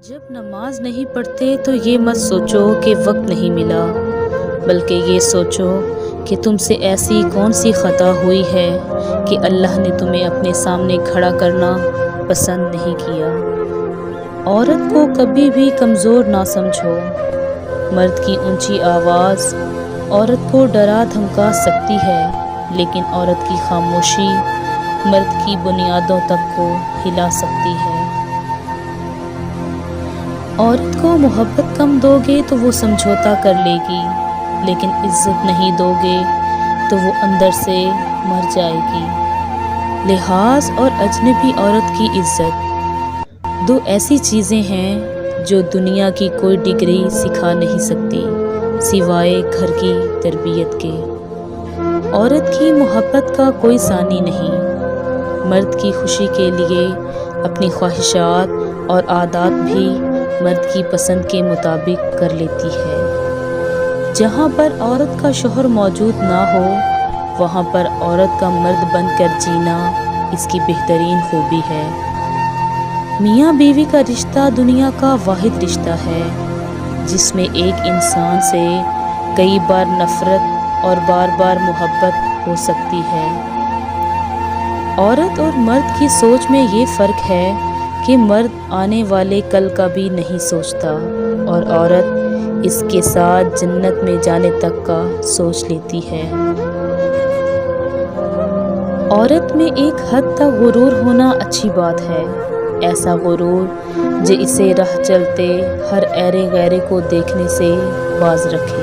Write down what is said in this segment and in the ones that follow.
جب نماز نہیں پڑھتے تو یہ مت سوچو کہ وقت نہیں ملا، بلکہ یہ سوچو کہ تم سے ایسی کون سی خطا ہوئی ہے کہ اللہ نے تمہیں اپنے سامنے کھڑا کرنا پسند نہیں کیا۔ عورت کو کبھی بھی کمزور نہ سمجھو۔ مرد کی اونچی آواز عورت کو ڈرا دھمکا سکتی ہے، لیکن عورت کی خاموشی مرد کی بنیادوں تک کو ہلا سکتی ہے۔ عورت کو محبت کم دو گے تو وہ سمجھوتا کر لے گی، لیکن عزت نہیں دو گے تو وہ اندر سے مر جائے گی۔ لحاظ اور اجنبی عورت کی عزت دو ایسی چیزیں ہیں جو دنیا کی کوئی ڈگری سکھا نہیں سکتی سوائے گھر کی تربیت کے۔ عورت کی محبت کا کوئی ثانی نہیں۔ مرد کی خوشی کے لیے اپنی خواہشات اور عادات بھی مرد کی پسند کے مطابق کر لیتی ہے۔ جہاں پر عورت کا شوہر موجود نہ ہو، وہاں پر عورت کا مرد بن کر جینا اس کی بہترین خوبی ہے۔ میاں بیوی کا رشتہ دنیا کا واحد رشتہ ہے جس میں ایک انسان سے کئی بار نفرت اور بار بار محبت ہو سکتی ہے۔ عورت اور مرد کی سوچ میں یہ فرق ہے کہ مرد آنے والے کل کا بھی نہیں سوچتا اور عورت اس کے ساتھ جنت میں جانے تک کا سوچ لیتی ہے۔ عورت میں ایک حد تک غرور ہونا اچھی بات ہے، ایسا غرور جو اسے راہ چلتے ہر ایرے غیرے کو دیکھنے سے باز رکھے۔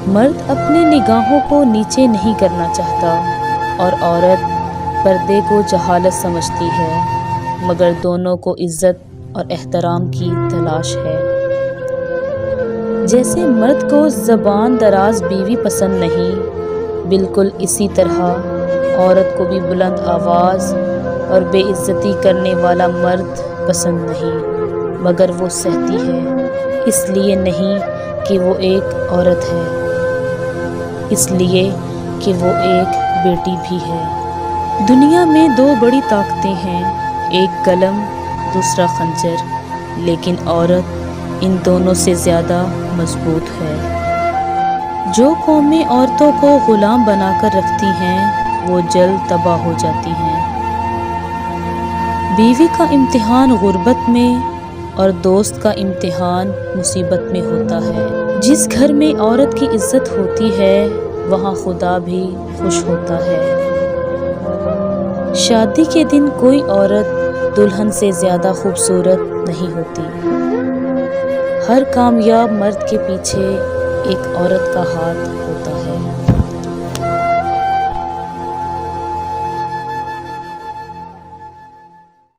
مرد اپنے نگاہوں کو نیچے نہیں کرنا چاہتا اور عورت پردے کو جہالت سمجھتی ہے، مگر دونوں کو عزت اور احترام کی تلاش ہے۔ جیسے مرد کو زبان دراز بیوی پسند نہیں، بالکل اسی طرح عورت کو بھی بلند آواز اور بے عزتی کرنے والا مرد پسند نہیں، مگر وہ سہتی ہے، اس لیے نہیں کہ وہ ایک عورت ہے، اس لیے کہ وہ ایک بیٹی بھی ہے۔ دنیا میں دو بڑی طاقتیں ہیں، ایک قلم، دوسرا خنجر، لیکن عورت ان دونوں سے زیادہ مضبوط ہے۔ جو قومیں عورتوں کو غلام بنا کر رکھتی ہیں وہ جلد تباہ ہو جاتی ہیں۔ بیوی کا امتحان غربت میں اور دوست کا امتحان مصیبت میں ہوتا ہے۔ جس گھر میں عورت کی عزت ہوتی ہے وہاں خدا بھی خوش ہوتا ہے۔ شادی کے دن کوئی عورت دلہن سے زیادہ خوبصورت نہیں ہوتی۔ ہر کامیاب مرد کے پیچھے ایک عورت کا ہاتھ ہوتا ہے۔